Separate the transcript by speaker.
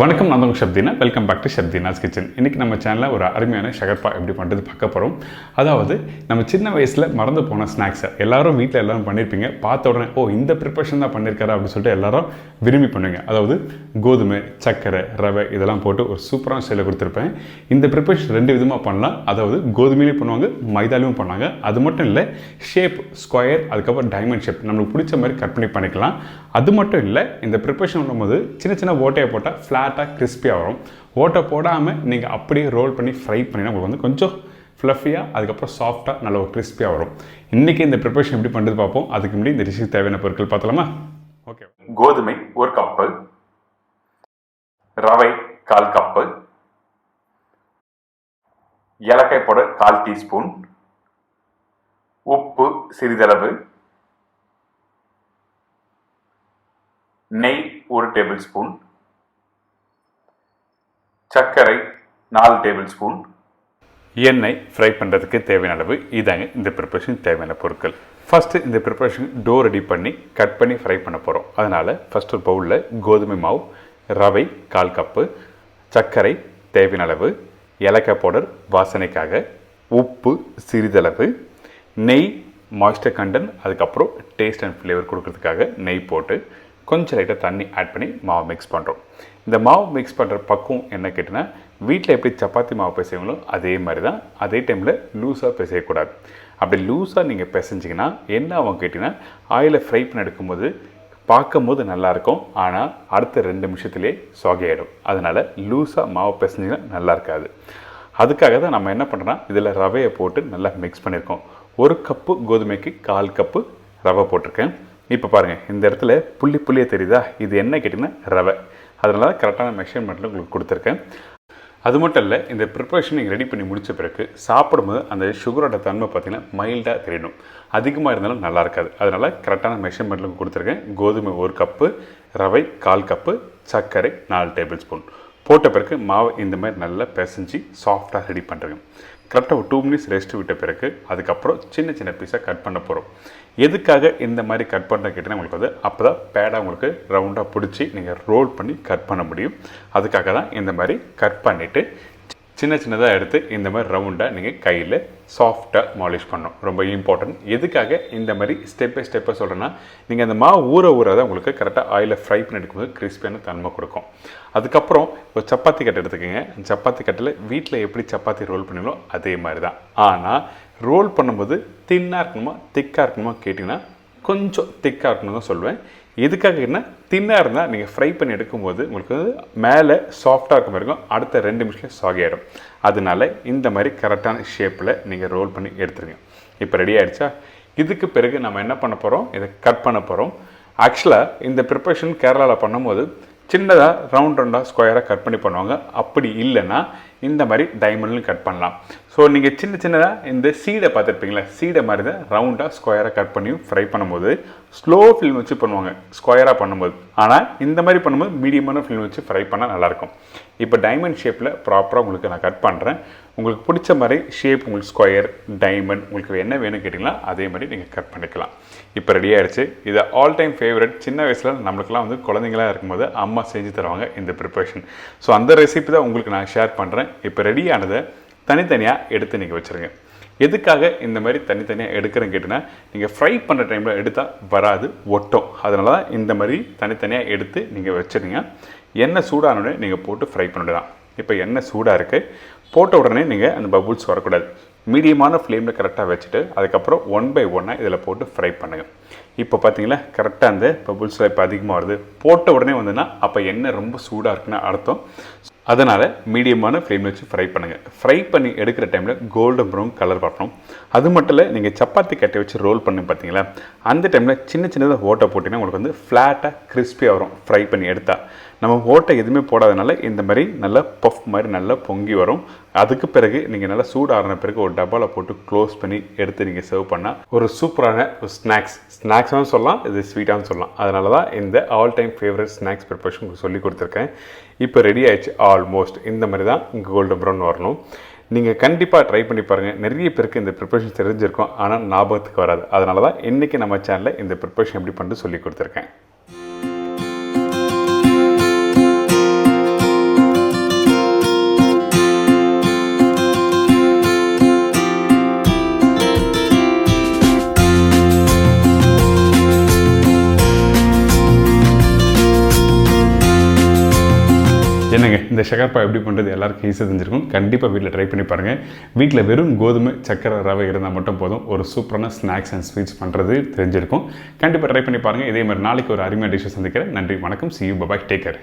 Speaker 1: வணக்கம், நான் உங்கள் Shabdeena. Welcome back to Shabdeena's kitchen. இன்றைக்கி நம்ம சேனலில் ஒரு அருமையான ஷகர்பா எப்படி பண்ணுறது பார்க்க போகிறோம். அதாவது நம்ம சின்ன வயசில் மறந்து போன ஸ்நாக்ஸை எல்லாரும் வீட்டில் எல்லோரும் பண்ணியிருப்பீங்க. பார்த்த உடனே இந்த ப்ரிப்பரேஷன் தான் பண்ணியிருக்காரா அப்படின்னு சொல்லிட்டு எல்லாரும் விரும்பி பண்ணுவீங்க. அதாவது கோதுமை, சர்க்கரை, ரவை இதெல்லாம் போட்டு ஒரு சூப்பரான ஸ்டைலில் கொடுத்துருப்பேன். இந்த ப்ரிப்பரேஷன் ரெண்டு விதமாக பண்ணலாம். அதாவது கோதுமையிலையும் பண்ணுவாங்க, மைதாலையும் பண்ணாங்க. அது மட்டும் இல்லை, ஷேப் ஸ்கொயர், அதுக்கப்புறம் டைமண்ட் ஷேப் நம்மளுக்கு பிடிச்ச மாதிரி கட் பண்ணி பண்ணிக்கலாம். அது மட்டும் இல்லை, இந்த ப்ரிப்பரேஷன் பண்ணும்போது சின்ன சின்ன ஓட்டையை போட்டால் ஃப்ளாட்டாக கிறிஸ்பியாக வரும். ஓட்டை போடாமல் நீங்கள் அப்படியே ரோல் பண்ணி ஃப்ரை பண்ணினா உங்களுக்கு கொஞ்சம் ஃப்ளஃபியாக, அதுக்கப்புறம் சாஃப்டாக நல்ல ஒரு கிறிஸ்பியாக வரும். இன்றைக்கி இந்த ப்ரிப்பரேஷன் எப்படி பண்ணுறது பார்ப்போம். அதுக்கு முன்னாடி இந்த டிஷ்ஷுக்கு தேவையான பொருட்கள் பார்த்தலாமா? ஓகே. கோதுமை 1 கப்பு, ரவை 1/4 கப்பு, ஏலக்காய் பவுடர் 1/4 டீஸ்பூன், உப்பு சிறிதளவு, நெய் 1 டேபிள் ஸ்பூன், சர்க்கரை 4 டேபிள் ஸ்பூன், எண்ணெய் ஃப்ரை பண்ணுறதுக்கு தேவையான அளவு. இதாங்க இந்த ப்ரிப்பரேஷன் தேவையான பொருட்கள். ஃபஸ்ட்டு இந்த ப்ரிப்பரேஷன் டோ ரெடி பண்ணி கட் பண்ணி ஃப்ரை பண்ண போகிறோம். அதனால் ஃபஸ்ட் ஒரு பவுலில் கோதுமை மாவு, ரவை 1/4 கப்பு, சர்க்கரை தேவையான அளவு, ஏலக்காய் பவுடர் வாசனைக்காக, உப்பு சிறிதளவு, நெய் மாய்ஸ்டர் கண்டென்ட், அதுக்கப்புறம் டேஸ்ட் அண்ட் ஃப்ளேவர் கொடுக்கறதுக்காக நெய் போட்டு கொஞ்சம் லைட்டாக தண்ணி ஆட் பண்ணி மாவு மிக்ஸ் பண்ணுறோம். இந்த மாவு மிக்ஸ் பண்ணுற பக்கம் என்ன கேட்டிங்கன்னா, வீட்டில் எப்படி சப்பாத்தி மாவு பிசைவங்களோ அதே மாதிரி தான். அதே டைமில் லூஸாக பிசையக்கூடாது. அப்படி லூஸாக நீங்கள் பிசைஞ்சிங்கன்னா என்ன ஆகும் கேட்டிங்கன்னா, ஆயிலை ஃப்ரை பண்ணி எடுக்கும்போது பார்க்கும் போது நல்லாயிருக்கும், ஆனால் அடுத்த 2 நிமிஷத்துலேயே சொகையாயிடும். அதனால் லூஸாக மாவு பிசைஞ்சிங்கன்னா நல்லா இருக்காது. அதுக்காக தான் நம்ம என்ன பண்ணுறோன்னா, இதில் ரவையை போட்டு நல்லா மிக்ஸ் பண்ணியிருக்கோம். 1 கப்பு கோதுமைக்கு 1/4 கப்பு ரவை போட்டிருக்கேன். இப்போ பாருங்கள், இந்த இடத்துல புள்ளியாக தெரியுதா? இது என்ன கேட்டிங்கன்னா ரவை. அதனால தான் கரெக்டான மெஷர்மெண்ட்டில் உங்களுக்கு கொடுத்துருக்கேன். அது மட்டும் இல்லை, இந்த ப்ரிப்பரேஷன் நீங்கள் ரெடி பண்ணி முடித்த பிறகு சாப்பிடும்போது அந்த சுகரோட தன்மை பார்த்திங்கன்னா மைல்டாக தெரியணும். அதிகமாக இருந்தாலும் நல்லா இருக்காது. அதனால் கரெக்டான மெஷர்மெண்ட்டில் கொடுத்துருக்கேன். கோதுமை 1 கப்பு, ரவை 1/4 கப்பு, சர்க்கரை 4 டேபிள் ஸ்பூன் போட்ட பிறகு மாவை இந்த மாதிரி நல்லா பிசைஞ்சு சாஃப்டாக ரெடி பண்ணுறேங்க. கரெக்டாக ஒரு 2 மினிட்ஸ் ரெஸ்ட் விட்ட பிறகு அதுக்கப்புறம் சின்ன சின்ன பீஸாக கட் பண்ண போகிறோம். எதுக்காக இந்த மாதிரி கட் பண்ணுறது கேட்டிங்கன்னா, உங்களுக்கு அப்போ தான் பேடாக உங்களுக்கு ரவுண்டாக பிடிச்சி நீங்கள் ரோல் பண்ணி கட் பண்ண முடியும். அதுக்காக தான் இந்த மாதிரி கட் பண்ணிவிட்டு சின்ன சின்னதாக எடுத்து இந்த மாதிரி ரவுண்டாக நீங்கள் கையில் சாஃப்டாக மாலிஷ் பண்ணணும். ரொம்ப இம்பார்ட்டன்ட். எதுக்காக இந்த மாதிரி ஸ்டெப் பை ஸ்டெப்பாக சொல்கிறேன்னா, நீங்கள் அந்த மாவு ஊற உங்களுக்கு கரெக்டாக ஆயிலில் ஃப்ரை பண்ணி எடுக்கும்போது கிறிஸ்பியான தன்மை கொடுக்கும். அதுக்கப்புறம் ஒரு சப்பாத்தி கட்டை எடுத்துக்கோங்க. சப்பாத்தி கட்டில் வீட்டில் எப்படி சப்பாத்தி ரோல் பண்ணீங்களோ அதே மாதிரி தான். ஆனால் ரோல் பண்ணும்போது தின்னாக இருக்கணுமா திக்காக இருக்கணுமா கேட்டிங்கன்னா, கொஞ்சம் திக்காக இருக்கணும் தான் சொல்லுவேன். எதுக்காக என்ன, தின்னாக இருந்தால் நீங்கள் ஃப்ரை பண்ணி எடுக்கும்போது உங்களுக்கு மேலே சாஃப்டாக இருக்க மாதிரி இருக்கும், அடுத்த 2 நிமிஷம் சாகிடும். அதனால இந்த மாதிரி கரெக்டான ஷேப்பில் நீங்கள் ரோல் பண்ணி எடுத்துருங்க. இப்போ ரெடி ஆகிடுச்சா? இதுக்கு பிறகு நம்ம என்ன பண்ண போகிறோம், இதை கட் பண்ண போகிறோம். ஆக்சுவலாக இந்த ப்ரிப்பரேஷன் கேரளாவில் பண்ணும்போது சின்னதாக ரவுண்டாக ஸ்கொயராக கட் பண்ணி பண்ணுவாங்க. அப்படி இல்லைன்னா இந்த மாதிரி டைமண்ட்லையும் கட் பண்ணலாம். ஸோ நீங்கள் சின்னதாக இந்த சீடை பார்த்துருப்பீங்களா, சீடை மாதிரி தான் ரவுண்டாக ஸ்கொயராக கட் பண்ணியும் ஃப்ரை பண்ணும்போது ஸ்லோ ஃப்ளேம் வச்சு பண்ணுவாங்க ஸ்கொயராக பண்ணும்போது. ஆனால் இந்த மாதிரி பண்ணும்போது மீடியமான ஃப்ளேம் வச்சு ஃப்ரை பண்ணால் நல்லாயிருக்கும். இப்போ டைமண்ட் ஷேப்பில் ப்ராப்பராக உங்களுக்கு நான் கட் பண்ணுறேன். உங்களுக்கு பிடிச்ச மாதிரி ஷேப், உங்களுக்கு ஸ்கொயர், டைமண்ட், உங்களுக்கு என்ன வேணும் கேட்டிங்களா அதே மாதிரி நீங்கள் கட் பண்ணிக்கலாம். இப்போ ரெடி ஆகிடுச்சு. இது ஆல் டைம் ஃபேவரட். சின்ன வயசில் நம்மளுக்குலாம் குழந்தைங்களாக இருக்கும்போது அம்மா செஞ்சு தருவாங்க இந்த ப்ரிப்பரேஷன். ஸோ அந்த ரெசிபி தான் உங்களுக்கு நான் ஷேர் பண்ணுறேன். இப்போ ரெடியானதை தனித்தனியாக எடுத்து நீங்கள் வச்சுருங்க. எதுக்காக இந்த மாதிரி தனித்தனியாக எடுக்கிறேன்னு கேட்டிங்கன்னா, நீங்கள் ஃப்ரை பண்ணுற டைமில் எடுத்தால் வராது, ஒட்டும். அதனால தான் இந்த மாதிரி தனித்தனியாக எடுத்து நீங்கள் வச்சுருங்க. எண்ணெய் சூடானோடனே நீங்கள் போட்டு ஃப்ரை பண்ணிடலாம். இப்போ எண்ணெய் சூடாக இருக்குது, போட்ட உடனே நீங்கள் அந்த பபுள்ஸ் வரக்கூடாது. மீடியமான ஃப்ளேமில் கரெக்டாக வச்சுட்டு அதுக்கப்புறம் 1 பை 1 இதில் போட்டு ஃப்ரை பண்ணுங்கள். இப்போ பார்த்தீங்களா, கரெக்டாக அந்த பபுள்ஸில் இப்போ அதிகமாக வருது. போட்ட உடனே வந்துன்னா அப்போ எண்ணெய் ரொம்ப சூடாக இருக்குன்னு அர்த்தம். அதனால் மீடியமான ஃப்ளேம் வச்சு ஃப்ரை பண்ணுங்கள். ஃப்ரை பண்ணி எடுக்கிற டைமில் கோல்டன் ப்ரௌன் கலர் வரணும். அது மட்டும் இல்லை, நீங்கள் சப்பாத்தி கட்டை வச்சு ரோல் பண்ணி பார்த்தீங்களா, அந்த டைமில் சின்னதாக ஓட்டை போட்டிங்கன்னா உங்களுக்கு ஃப்ளாட்டாக கிறிஸ்பியாக வரும். ஃப்ரை பண்ணி எடுத்தால் நம்ம ஓட்டை எதுவுமே போடாதனால இந்த மாதிரி நல்லா பஃப் மாதிரி நல்லா பொங்கி வரும். அதுக்கு பிறகு நீங்கள் நல்லா சூடாகின பிறகு ஒரு டப்பாவில் போட்டு க்ளோஸ் பண்ணி எடுத்து நீங்கள் சர்வ் பண்ணால் ஒரு சூப்பரான ஒரு ஸ்நாக்ஸாகவும் சொல்லலாம், இது ஸ்வீட்டாகவும் சொல்லலாம். அதனால தான் இந்த all time favourite snacks preparation உங்களுக்கு சொல்லி கொடுத்துருக்கேன். இப்போ ரெடி ஆகிடுச்சு. ஆல்மோஸ்ட் இந்த மாதிரி தான் கோல்டன் ப்ரௌன் வரணும். நீங்கள் கண்டிப்பாக ட்ரை பண்ணி பாருங்கள். நிறைய பேருக்கு இந்த ப்ரிப்பரேஷன் தெரிஞ்சிருக்கும், ஆனால் ஞாபகத்துக்கு வராது. அதனால தான் இன்றைக்கி நம்ம சேனலில் இந்த ப்ரிப்பரேஷன் எப்படி பண்ணி சொல்லி கொடுத்துருக்கேன். என்னங்க இந்த ஷகர்பா எப்படி பண்ணுறது எல்லாருக்கும் ஈஸியாக தெரிஞ்சிருக்கும். கண்டிப்பாக வீட்டில் ட்ரை பண்ணி பாருங்கள். வீட்டில் வெறும் கோதுமை சக்கரை ரவை இருந்தால் மட்டும் போதும், ஒரு சூப்பரான ஸ்நாக்ஸ் அண்ட் ஸ்வீட்ஸ் பண்ணுறது தெரிஞ்சிருக்கும். கண்டிப்பாக ட்ரை பண்ணி பாருங்கள். இதே மாதிரி நாளைக்கு ஒரு அருமையான டிஷ்ஷை சந்திக்கிறேன். நன்றி, வணக்கம், see you, bye bye, take care.